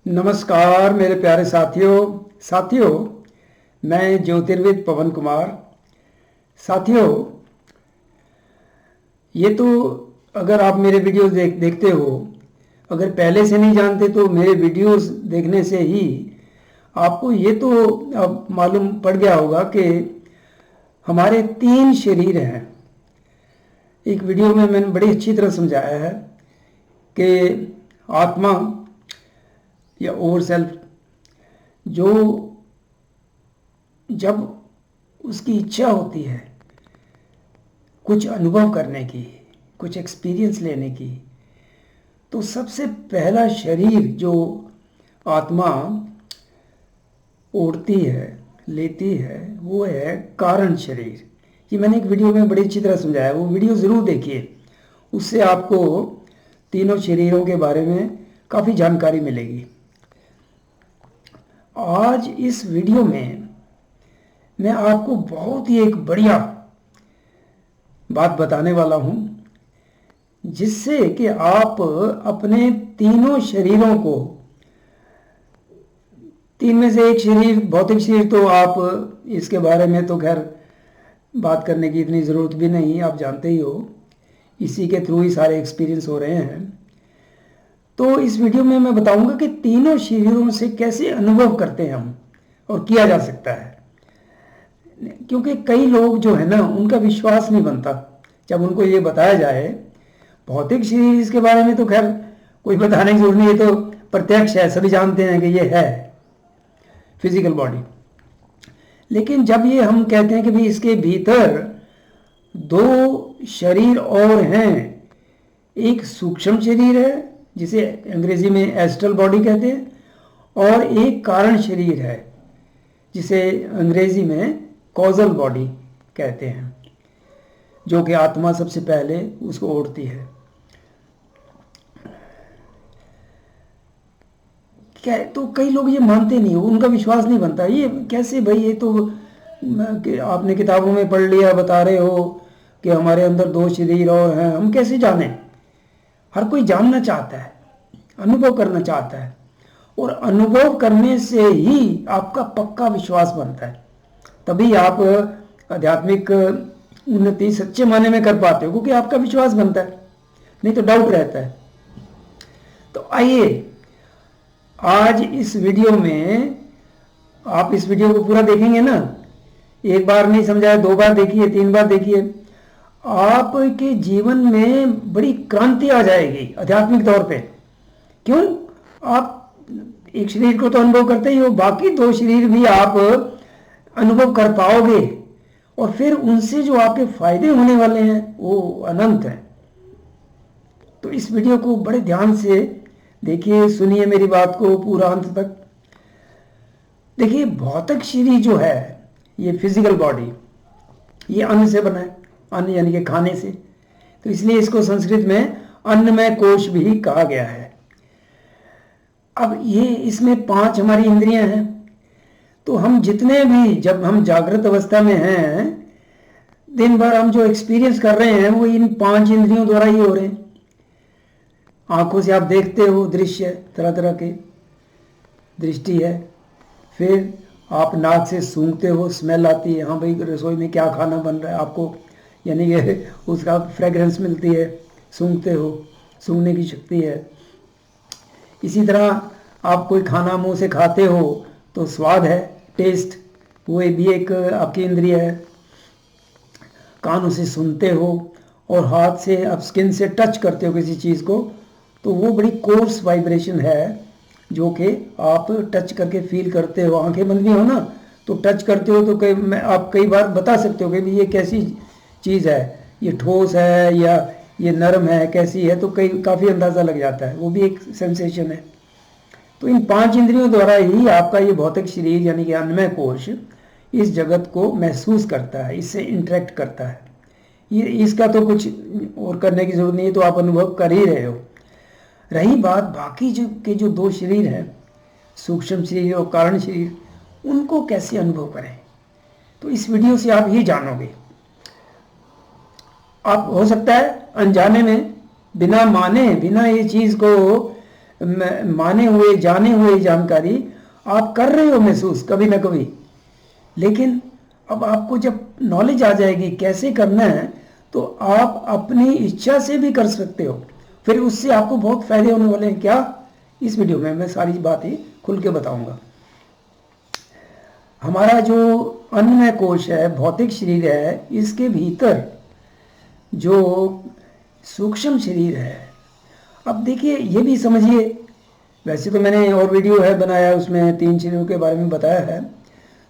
नमस्कार मेरे प्यारे साथियों मैं ज्योतिर्विद पवन कुमार। साथियों, ये तो अगर आप मेरे वीडियोस देखते हो, अगर पहले से नहीं जानते तो मेरे वीडियोस देखने से ही आपको ये तो अब मालूम पड़ गया होगा कि हमारे 3 शरीर हैं। एक वीडियो में मैंने बड़ी अच्छी तरह समझाया है कि आत्मा या ओवर सेल्फ जो जब उसकी इच्छा होती है कुछ अनुभव करने की, कुछ एक्सपीरियंस लेने की, तो सबसे पहला शरीर जो आत्मा ओढ़ती है, लेती है, वो है कारण शरीर। ये मैंने एक वीडियो में बड़ी अच्छी तरह समझाया, वो वीडियो ज़रूर देखिए। उससे आपको तीनों शरीरों के बारे में काफ़ी जानकारी मिलेगी। आज इस वीडियो में मैं आपको बहुत ही एक बढ़िया बात बताने वाला हूं, जिससे कि आप अपने तीनों शरीरों को, तीन में से एक शरीर भौतिक शरीर, तो आप इसके बारे में तो खैर बात करने की इतनी ज़रूरत भी नहीं, आप जानते ही हो, इसी के थ्रू ही सारे एक्सपीरियंस हो रहे हैं। तो इस वीडियो में मैं बताऊंगा कि तीनों शरीरों से कैसे अनुभव करते हैं हम और किया जा सकता है। क्योंकि कई लोग जो है ना, उनका विश्वास नहीं बनता जब उनको ये बताया जाए। भौतिक शरीर इसके बारे में तो खैर कोई बताने की जरूरत नहीं है, तो प्रत्यक्ष है, सभी जानते हैं कि ये है फिजिकल बॉडी। लेकिन जब ये हम कहते हैं कि भाई इसके भीतर 2 शरीर और हैं, एक सूक्ष्म शरीर है जिसे अंग्रेजी में एस्ट्रल बॉडी कहते हैं, और एक कारण शरीर है जिसे अंग्रेजी में कॉजल बॉडी कहते हैं, जो कि आत्मा सबसे पहले उसको ओढ़ती है। क्या तो कई लोग ये मानते नहीं हो, उनका विश्वास नहीं बनता। ये कैसे भाई, ये तो आपने किताबों में पढ़ लिया, बता रहे हो कि हमारे अंदर 2 शरीर और हैं, हम कैसे जाने। हर कोई जानना चाहता है, अनुभव करना चाहता है, और अनुभव करने से ही आपका पक्का विश्वास बनता है। तभी आप आध्यात्मिक उन्नति सच्चे मायने में कर पाते हो, क्योंकि आपका विश्वास बनता है, नहीं तो डाउट रहता है। तो आइए आज इस वीडियो में, आप इस वीडियो को पूरा देखेंगे ना, एक बार नहीं समझाया, 2 बार देखिए, 3 बार देखिए, आपके जीवन में बड़ी क्रांति आ जाएगी आध्यात्मिक तौर पे। क्यों? आप एक शरीर को तो अनुभव करते ही हो, बाकी 2 शरीर भी आप अनुभव कर पाओगे, और फिर उनसे जो आपके फायदे होने वाले हैं वो अनंत हैं। तो इस वीडियो को बड़े ध्यान से देखिए, सुनिए मेरी बात को पूरा अंत तक। देखिए, भौतिक शरीर जो है, ये फिजिकल बॉडी, ये अन्न से बना है, अन्न यानी कि खाने से, तो इसलिए इसको संस्कृत में अन्नमय कोश भी कहा गया है। अब ये इसमें 5 हमारी इंद्रियां हैं, तो हम जितने भी, जब हम जागृत अवस्था में हैं, दिन भर हम जो एक्सपीरियंस कर रहे हैं वो इन 5 इंद्रियों द्वारा ही हो रहे हैं। आंखों से आप देखते हो दृश्य, तरह तरह के दृष्टि है, फिर आप नाक से सूंघते हो, स्मेल आती है, हाँ भाई रसोई में क्या खाना बन रहा है आपको, यानी कि उसका फ्रेगरेंस मिलती है, सूंघते हो, सूंघने की शक्ति है। इसी तरह आप कोई खाना मुंह से खाते हो तो स्वाद है, टेस्ट, वो भी एक आपकी इंद्रिय है। कानों से सुनते हो, और हाथ से आप स्किन से टच करते हो किसी चीज़ को, तो वो बड़ी कोर्स वाइब्रेशन है जो कि आप टच करके फील करते हो। आंखें बंद भी हो ना तो टच करते हो, तो आप कई बार बता सकते हो कि ये कैसी चीज़ है, ये ठोस है या ये नरम है, कैसी है, तो काफ़ी अंदाज़ा लग जाता है, वो भी एक सेंसेशन है। तो इन 5 इंद्रियों द्वारा ही आपका ये भौतिक शरीर यानी कि अन्नमय कोश इस जगत को महसूस करता है, इससे इंटरेक्ट करता है। ये इसका तो कुछ और करने की जरूरत नहीं है, तो आप अनुभव कर ही रहे हो। रही बात बाकी जो 2 शरीर हैं, सूक्ष्म शरीर और कारण शरीर, उनको कैसे अनुभव करें, तो इस वीडियो से आप ये जानोगे। आप हो सकता है अनजाने में, बिना माने, बिना ये चीज़ को माने हुए जाने हुए जानकारी आप कर रहे हो महसूस कभी ना कभी, लेकिन अब आपको जब नॉलेज आ जाएगी कैसे करना है तो आप अपनी इच्छा से भी कर सकते हो। फिर उससे आपको बहुत फायदे होने वाले हैं। क्या? इस वीडियो में मैं सारी बातें खुल के बताऊंगा। हमारा जो अन्नमय कोश है, भौतिक शरीर है, इसके भीतर जो सूक्ष्म शरीर है, अब देखिए ये भी समझिए, वैसे तो मैंने और वीडियो है बनाया, उसमें 3 शरीरों के बारे में बताया है।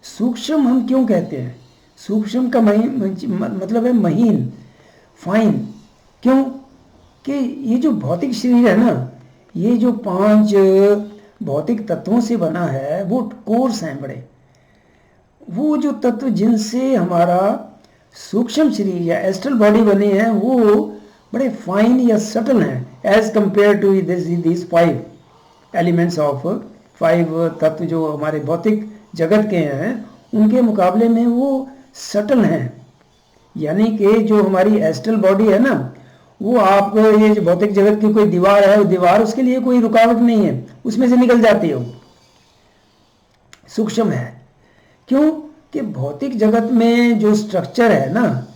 सूक्ष्म हम क्यों कहते हैं? सूक्ष्म का मतलब है महीन, फाइन। क्यों? कि ये जो भौतिक शरीर है ना, ये जो 5 भौतिक तत्वों से बना है, वो कोर्स हैं बड़े। वो जो तत्व जिनसे हमारा सूक्ष्म शरीर या एस्ट्रल बॉडी बनी है, वो बड़े फाइन या सटल हैं as compare to this 5 elements of 5 तत्व जो हमारे भौतिक जगत के हैं, उनके मुकाबले में वो सटल हैं। यानी कि जो हमारी एस्ट्रल बॉडी है ना, वो आप ये जो भौतिक जगत की कोई दीवार है, वो दीवार उसके लिए कोई रुकावट नहीं है, उसमें से निकल जाती है। सूक्ष्म है क्यों? कि भौतिक जगत में जो स्ट्रक्चर है ना,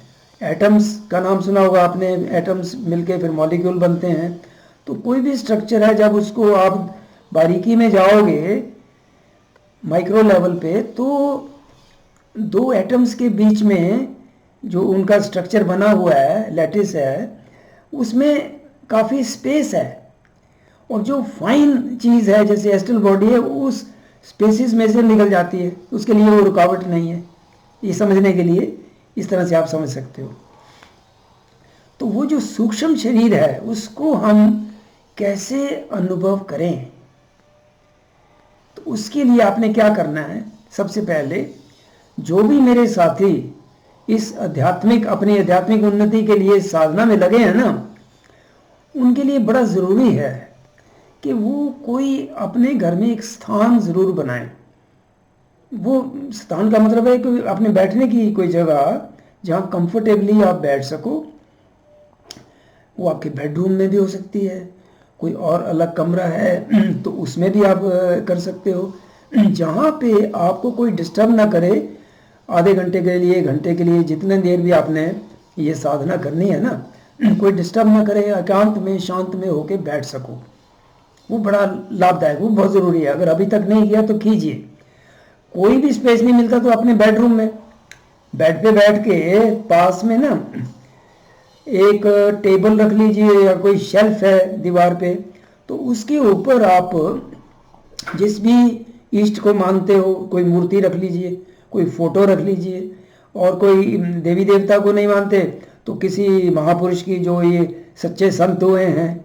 एटम्स का नाम सुना होगा आपने, एटम्स मिलके फिर मॉलिक्यूल बनते हैं। तो कोई भी स्ट्रक्चर है, जब उसको आप बारीकी में जाओगे माइक्रो लेवल पे, तो 2 एटम्स के बीच में जो उनका स्ट्रक्चर बना हुआ है, लैटिस है, उसमें काफ़ी स्पेस है। और जो फाइन चीज़ है जैसे एस्ट्रल बॉडी है, उस स्पेसिस में से निकल जाती है, उसके लिए वो रुकावट नहीं है। ये समझने के लिए इस तरह से आप समझ सकते हो। तो वो जो सूक्ष्म शरीर है, उसको हम कैसे अनुभव करें, तो उसके लिए आपने क्या करना है? सबसे पहले जो भी मेरे साथी इस अपनी आध्यात्मिक उन्नति के लिए साधना में लगे हैं ना, उनके लिए बड़ा ज़रूरी है कि वो कोई अपने घर में एक स्थान ज़रूर बनाएं। वो स्थान का मतलब है कि अपने बैठने की कोई जगह जहाँ कंफर्टेबली आप बैठ सको। वो आपके बेडरूम में भी हो सकती है, कोई और अलग कमरा है तो उसमें भी आप कर सकते हो, जहाँ पे आपको कोई डिस्टर्ब ना करे। आधे घंटे के लिए, घंटे के लिए, जितने देर भी आपने ये साधना करनी है ना, कोई डिस्टर्ब ना करे, एकांत में शांत में होके बैठ सको। वो बड़ा लाभदायक, वो बहुत ज़रूरी है। अगर अभी तक नहीं किया तो कीजिए। कोई भी स्पेस नहीं मिलता तो अपने बेडरूम में बेड पे बैठ के पास में ना एक टेबल रख लीजिए, या कोई शेल्फ है दीवार पे, तो उसके ऊपर आप जिस भी ईष्ट को मानते हो, कोई मूर्ति रख लीजिए, कोई फोटो रख लीजिए। और कोई देवी देवता को नहीं मानते तो किसी महापुरुष की, जो ये सच्चे संत हुए हैं,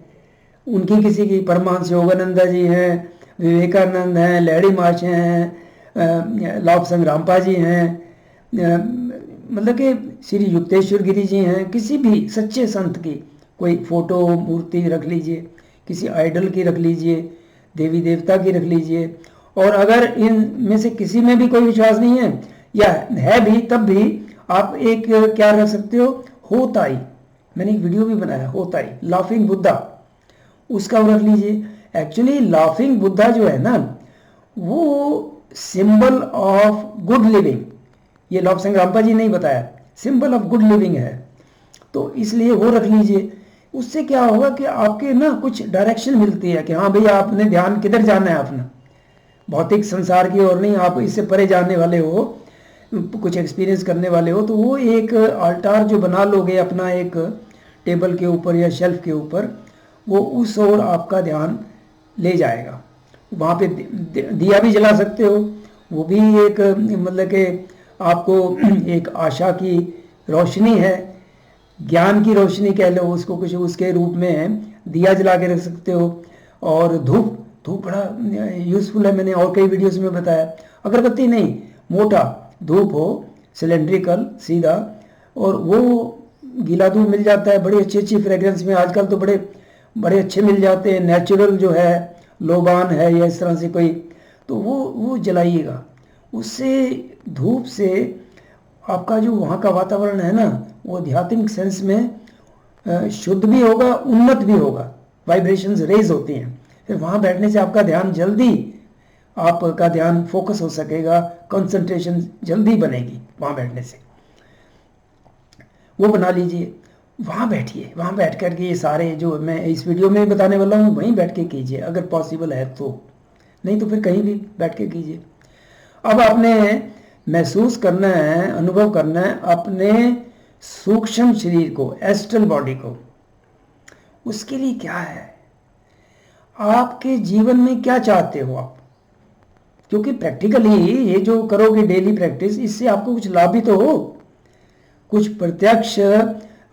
उनकी, किसी की, परमहंस योगानंदा जी हैं, विवेकानंद हैं, लहड़ी माच हैं, लापसंग रामपा जी हैं, मतलब कि श्री युक्तेश्वर गिरी जी हैं। किसी भी सच्चे संत की कोई फोटो मूर्ति रख लीजिए, किसी आइडल की रख लीजिए, देवी देवता की रख लीजिए। और अगर इन में से किसी में भी कोई विश्वास नहीं है, या है भी, तब भी आप एक क्या रख सकते हो? होताई। मैंने एक वीडियो भी बनाया, होताई, लाफिंग बुद्धा, उसका रख लीजिए। एक्चुअली लाफिंग बुद्धा जो है ना, वो सिंबल ऑफ गुड लिविंग, ये लापसंग रामपा जी ने बताया, सिंबल ऑफ गुड लिविंग है, तो इसलिए वो रख लीजिए। उससे क्या होगा कि आपके ना कुछ डायरेक्शन मिलती है कि हाँ भाई, आपने ध्यान किधर जाना है अपना, भौतिक संसार की ओर नहीं, आप इससे परे जाने वाले हो, कुछ एक्सपीरियंस करने वाले हो। तो वो एक अल्टार जो बना लोगे अपना एक टेबल के ऊपर या शेल्फ के ऊपर, वो उस ओर आपका ध्यान ले जाएगा। वहाँ पे दिया भी जला सकते हो, वो भी एक मतलब कि आपको एक आशा की रोशनी है, ज्ञान की रोशनी कह लो उसको, कुछ उसके रूप में दिया जला के रख सकते हो। और धूप बड़ा यूज़फुल है, मैंने और कई वीडियोस में बताया। अगरबत्ती नहीं, मोटा धूप हो, सिलेंड्रिकल, सीधा, और वो गीला धूप मिल जाता है बड़ी अच्छी अच्छी फ्रेग्रेंस में। आजकल तो बड़े अच्छे मिल जाते हैं, नेचुरल जो है, लोबान है या इस तरह से कोई, तो वो जलाइएगा। उससे, धूप से आपका जो वहाँ का वातावरण है ना, वो आध्यात्मिक सेंस में शुद्ध भी होगा, उन्नत भी होगा, वाइब्रेशंस रेज होती हैं। फिर वहाँ बैठने से आपका ध्यान जल्दी, आपका ध्यान फोकस हो सकेगा, कंसंट्रेशन जल्दी बनेगी वहाँ बैठने से। वो बना लीजिए, वहाँ बैठिए, वहाँ बैठ कर के ये सारे जो मैं इस वीडियो में बताने वाला हूँ वहीं बैठ के कीजिए अगर पॉसिबल है तो, नहीं तो फिर कहीं भी बैठ के कीजिए। अब आपने महसूस करना है, अनुभव करना है अपने सूक्ष्म शरीर को, एस्ट्रल बॉडी को। उसके लिए क्या है, आपके जीवन में क्या चाहते हो आप, क्योंकि प्रैक्टिकली ये जो करोगे डेली प्रैक्टिस, इससे आपको कुछ लाभ भी तो हो, कुछ प्रत्यक्ष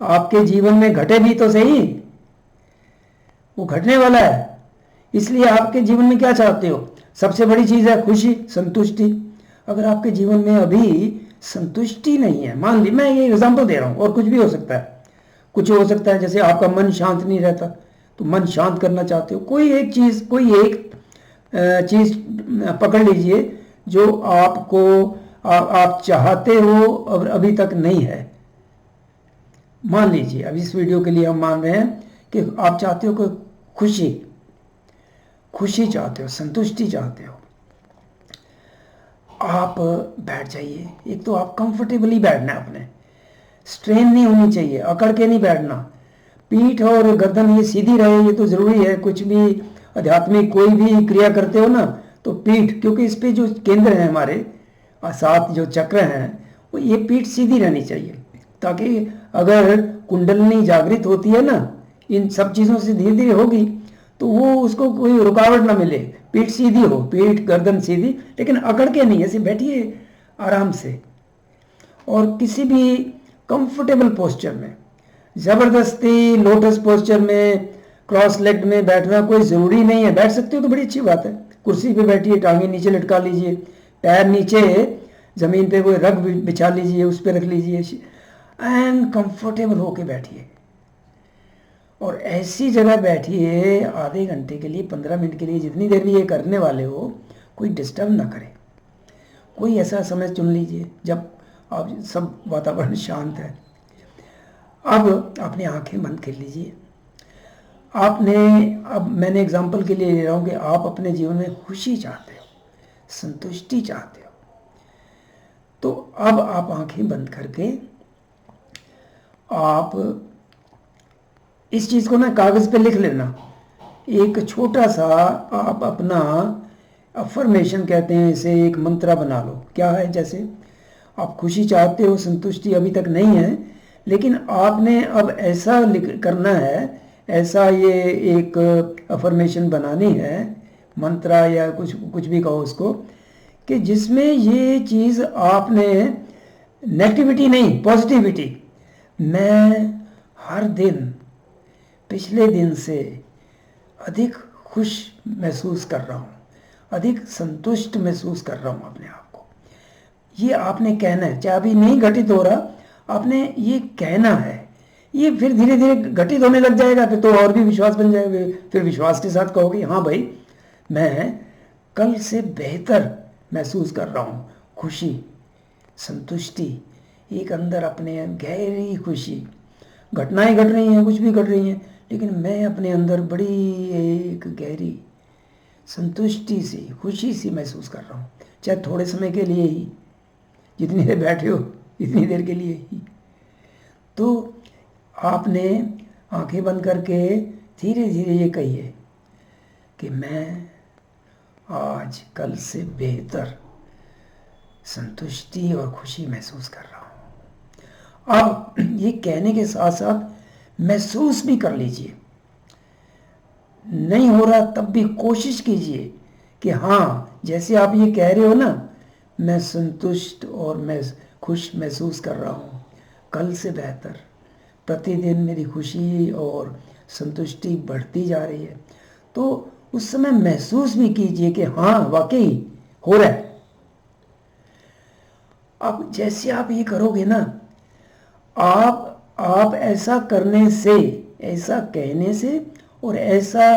आपके जीवन में घटे भी तो सही, वो घटने वाला है। इसलिए आपके जीवन में क्या चाहते हो, सबसे बड़ी चीज है खुशी, संतुष्टि। अगर आपके जीवन में अभी संतुष्टि नहीं है, मान ली मैं ये एग्जांपल दे रहा हूँ, और कुछ भी हो सकता है, कुछ हो सकता है जैसे आपका मन शांत नहीं रहता तो मन शांत करना चाहते हो, कोई एक चीज चीज पकड़ लीजिए जो आपको आप चाहते हो और अभी तक नहीं है। मान लीजिए अब इस वीडियो के लिए हम मान रहे हैं कि आप चाहते हो कि खुशी चाहते हो, संतुष्टि चाहते हो। आप बैठ जाइए, एक तो आप कंफर्टेबली बैठना है, अपने स्ट्रेन नहीं होनी चाहिए, अकड़ के नहीं बैठना, पीठ और गर्दन ये सीधी रहे, ये तो जरूरी है। कुछ भी आध्यात्मिक कोई भी क्रिया करते हो ना तो पीठ, क्योंकि इस पे जो केंद्र हैं हमारे 7 जो चक्र हैं, वो ये पीठ सीधी रहनी चाहिए, ताकि अगर कुंडलनी जागृत होती है ना, इन सब चीज़ों से धीरे धीरे होगी तो वो उसको कोई रुकावट ना मिले, पीठ सीधी हो, पीठ गर्दन सीधी, लेकिन अकड़ के नहीं, ऐसे बैठिए आराम से। और किसी भी कंफर्टेबल पोस्चर में, जबरदस्ती लोटस पोस्चर में, क्रॉस लेग में बैठना कोई ज़रूरी नहीं है, बैठ सकते हो तो बड़ी अच्छी बात है। कुर्सी पे बैठिए, टांगे नीचे लटका लीजिए, पैर नीचे ज़मीन पे कोई रग बिछा लीजिए, उस पर रख लीजिए एंड कंफर्टेबल होके बैठिए। और ऐसी जगह बैठिए आधे घंटे के लिए, 15 मिनट के लिए, जितनी देर भी ये करने वाले हो, कोई डिस्टर्ब ना करे। कोई ऐसा समय चुन लीजिए जब आप सब वातावरण शांत है। अब अपनी आंखें बंद कर लीजिए। अब मैंने एग्जांपल के लिए ले रहा हूँ कि आप अपने जीवन में खुशी चाहते हो, संतुष्टि चाहते हो, तो अब आप आंखें बंद करके आप इस चीज़ को ना कागज़ पे लिख लेना। एक छोटा सा आप अपना अफर्मेशन कहते हैं इसे, एक मंत्रा बना लो। क्या है, जैसे आप खुशी चाहते हो, संतुष्टि अभी तक नहीं है, लेकिन आपने अब ऐसा करना है, ऐसा ये एक अफर्मेशन बनानी है, मंत्रा या कुछ भी कहो उसको, कि जिसमें ये चीज़ आपने नेगेटिविटी नहीं, पॉजिटिविटी, मैं हर दिन पिछले दिन से अधिक खुश महसूस कर रहा हूँ, अधिक संतुष्ट महसूस कर रहा हूँ अपने आप को। ये आपने कहना है, चाहे अभी नहीं घटित हो रहा, आपने ये कहना है। ये फिर धीरे धीरे घटित होने लग जाएगा, फिर तो और भी विश्वास बन जाएगा। फिर विश्वास के साथ कहोगे हाँ भाई, मैं कल से बेहतर महसूस कर रहा हूँ, खुशी, संतुष्टि, एक अंदर अपने गहरी खुशी। घटनाएं घट रही हैं, कुछ भी घट रही हैं, लेकिन मैं अपने अंदर बड़ी एक गहरी संतुष्टि सी, खुशी सी महसूस कर रहा हूँ, चाहे थोड़े समय के लिए ही, जितनी देर बैठे हो इतनी देर के लिए ही। तो आपने आंखें बंद करके धीरे धीरे ये कहिए कि मैं आज कल से बेहतर संतुष्टि और खुशी महसूस कर रहा हूँ। अब ये कहने के साथ साथ महसूस भी कर लीजिए। नहीं हो रहा तब भी कोशिश कीजिए कि हाँ, जैसे आप ये कह रहे हो ना, मैं संतुष्ट और मैं खुश महसूस कर रहा हूँ, कल से बेहतर, प्रतिदिन मेरी खुशी और संतुष्टि बढ़ती जा रही है। तो उस समय महसूस भी कीजिए कि हाँ वाकई हो रहा है। अब जैसे आप ये करोगे ना, आप ऐसा करने से, ऐसा कहने से और ऐसा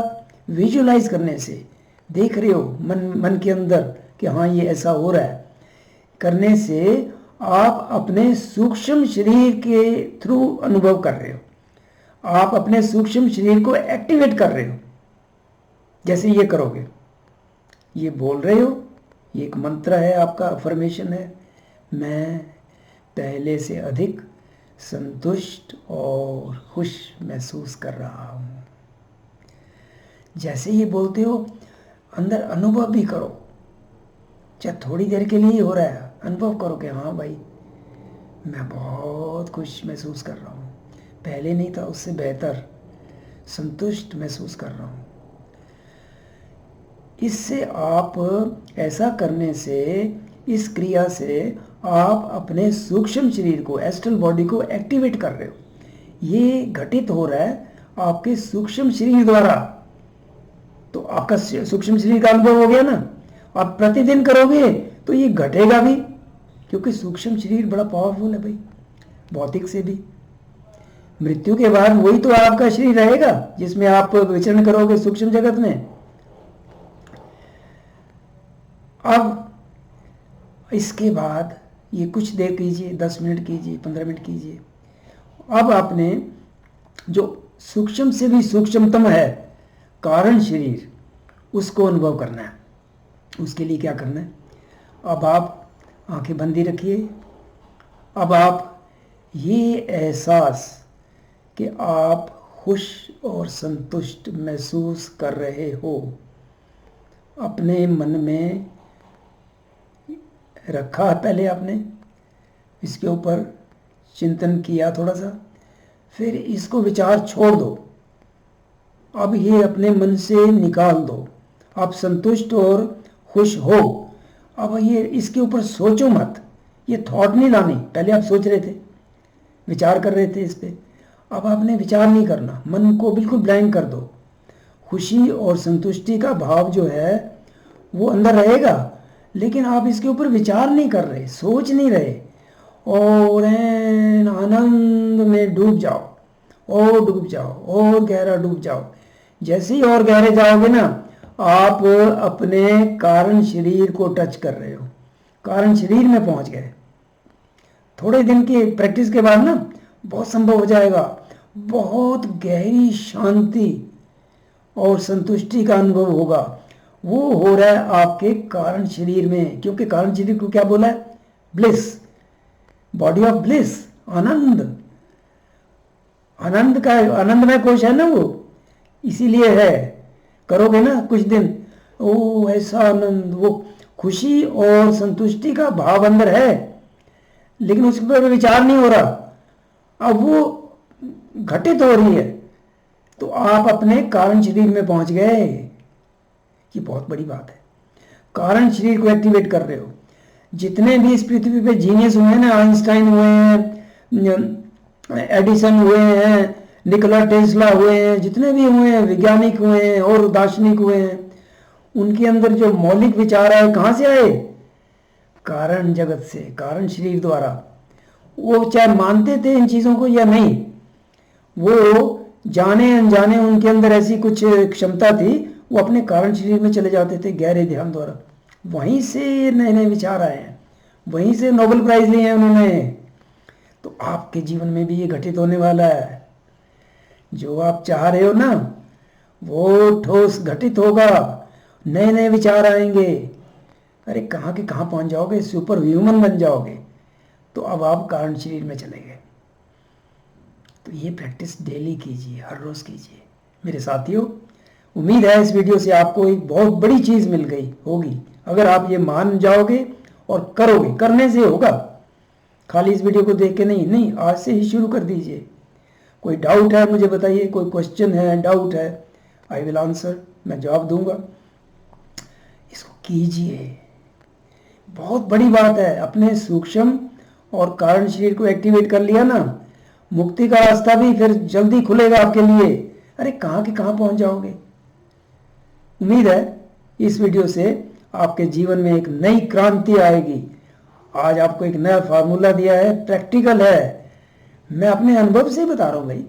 विजुलाइज करने से, देख रहे हो मन के अंदर कि हाँ ये ऐसा हो रहा है, करने से आप अपने सूक्ष्म शरीर के थ्रू अनुभव कर रहे हो, आप अपने सूक्ष्म शरीर को एक्टिवेट कर रहे हो। जैसे ये करोगे, ये बोल रहे हो, ये एक मंत्र है, आपका अफर्मेशन है, मैं पहले से अधिक संतुष्ट और खुश महसूस कर रहा हूँ। जैसे ये बोलते हो, अंदर अनुभव भी करो, चाहे थोड़ी देर के लिए ही हो रहा है, अनुभव करो कि हाँ भाई मैं बहुत खुश महसूस कर रहा हूँ, पहले नहीं था उससे बेहतर संतुष्ट महसूस कर रहा हूँ। इससे आप ऐसा करने से, इस क्रिया से आप अपने सूक्ष्म शरीर को, एस्ट्रल बॉडी को एक्टिवेट कर रहे हो। ये घटित हो रहा है आपके सूक्ष्म शरीर द्वारा, तो आपका सूक्ष्म शरीर का अनुभव हो गया ना। आप प्रतिदिन करोगे तो ये घटेगा भी, क्योंकि सूक्ष्म शरीर बड़ा पावरफुल है भाई, भौतिक से भी। मृत्यु के बाद वही तो आपका शरीर रहेगा जिसमें आप विचरण करोगे सूक्ष्म जगत में। अब इसके बाद ये कुछ देर कीजिए, 10 मिनट कीजिए, 15 मिनट कीजिए। अब आपने जो सूक्ष्म से भी सूक्ष्मतम है कारण शरीर, उसको अनुभव करना है। उसके लिए क्या करना है, अब आप आंखें बंदी रखिए। अब आप ये एहसास कि आप खुश और संतुष्ट महसूस कर रहे हो अपने मन में रखा। पहले आपने इसके ऊपर चिंतन किया थोड़ा सा, फिर इसको विचार छोड़ दो। अब ये अपने मन से निकाल दो, आप संतुष्ट और खुश हो। अब ये इसके ऊपर सोचो मत, ये थॉट नहीं लानी। पहले आप सोच रहे थे, विचार कर रहे थे इस पे, अब आपने विचार नहीं करना, मन को बिल्कुल ब्लैंक कर दो। खुशी और संतुष्टि का भाव जो है वो अंदर रहेगा, लेकिन आप इसके ऊपर विचार नहीं कर रहे, सोच नहीं रहे, और आनंद में डूब जाओ, और डूब जाओ, और गहरा डूब जाओ। जैसे ही और गहरे जाओगे ना, आप अपने कारण शरीर को टच कर रहे हो, कारण शरीर में पहुंच गए। थोड़े दिन की प्रैक्टिस के बाद ना बहुत संभव हो जाएगा, बहुत गहरी शांति और संतुष्टि का अनुभव होगा। वो हो रहा है आपके कारण शरीर में, क्योंकि कारण शरीर को क्या बोला है, ब्लिस, बॉडी ऑफ ब्लिस, आनंद। आनंद का आनंदमय कोश है ना वो, इसीलिए है। करोगे ना कुछ दिन, ओ ऐसा आनंद, वो खुशी और संतुष्टि का भाव अंदर है, लेकिन उस पर विचार नहीं हो रहा, अब वो घटित हो रही है, तो आप अपने कारण शरीर में पहुंच गए। ये बहुत बड़ी बात है, कारण शरीर को एक्टिवेट कर रहे हो। जितने भी इस पृथ्वी पे जीनियस हुए हैं ना, आइंस्टाइन हुए हैं, एडिसन हुए हैं, निकोला टेस्ला हुए हैं, जितने भी हुए हैं, वैज्ञानिक हुए हैं और दार्शनिक हुए हैं, उनके अंदर जो मौलिक विचार आए कहाँ से आए, कारण जगत से, कारण शरीर द्वारा। वो चाहे मानते थे इन चीज़ों को या नहीं, वो जाने अनजाने उनके अंदर ऐसी कुछ क्षमता थी, वो अपने कारण शरीर में चले जाते थे गहरे ध्यान द्वारा। वहीं से नए नए विचार आए हैं, वहीं से नोबेल प्राइज लिए हैं उन्होंने। तो आपके जीवन में भी ये घटित होने वाला है। जो आप चाह रहे हो ना, वो ठोस घटित होगा, नए नए विचार आएंगे। अरे कहाँ के कहाँ पहुँच जाओगे, सुपर ह्यूमन बन जाओगे। तो अब आप कारण शरीर में चले गए। तो ये प्रैक्टिस डेली कीजिए, हर रोज़ कीजिए मेरे साथियों। उम्मीद है इस वीडियो से आपको एक बहुत बड़ी चीज़ मिल गई होगी। अगर आप ये मान जाओगे और करोगे, करने से होगा, खाली इस वीडियो को देख के नहीं, आज से ही शुरू कर दीजिए। कोई डाउट है मुझे बताइए, कोई क्वेश्चन है, डाउट है, आई विल आंसर, मैं जवाब दूंगा। इसको कीजिए, बहुत बड़ी बात है। अपने सूक्ष्म और कारण शरीर को एक्टिवेट कर लिया ना, मुक्ति का रास्ता भी फिर जल्दी खुलेगा आपके लिए। अरे कहाँ के कहाँ पहुँच जाओगे। उम्मीद है इस वीडियो से आपके जीवन में एक नई क्रांति आएगी। आज आपको एक नया फार्मूला दिया है, प्रैक्टिकल है, मैं अपने अनुभव से बता रहा हूँ भाई।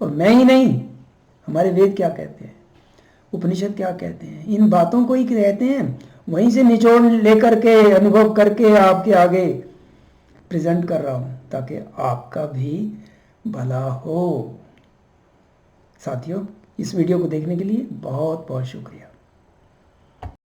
और मैं ही नहीं, हमारे वेद क्या कहते हैं, उपनिषद क्या कहते हैं, इन बातों को ही कहते हैं, वहीं से निचोड़ लेकर के अनुभव करके आपके आगे प्रेजेंट कर रहा हूँ, ताकि आपका भी भला हो। साथियों, इस वीडियो को देखने के लिए बहुत बहुत शुक्रिया।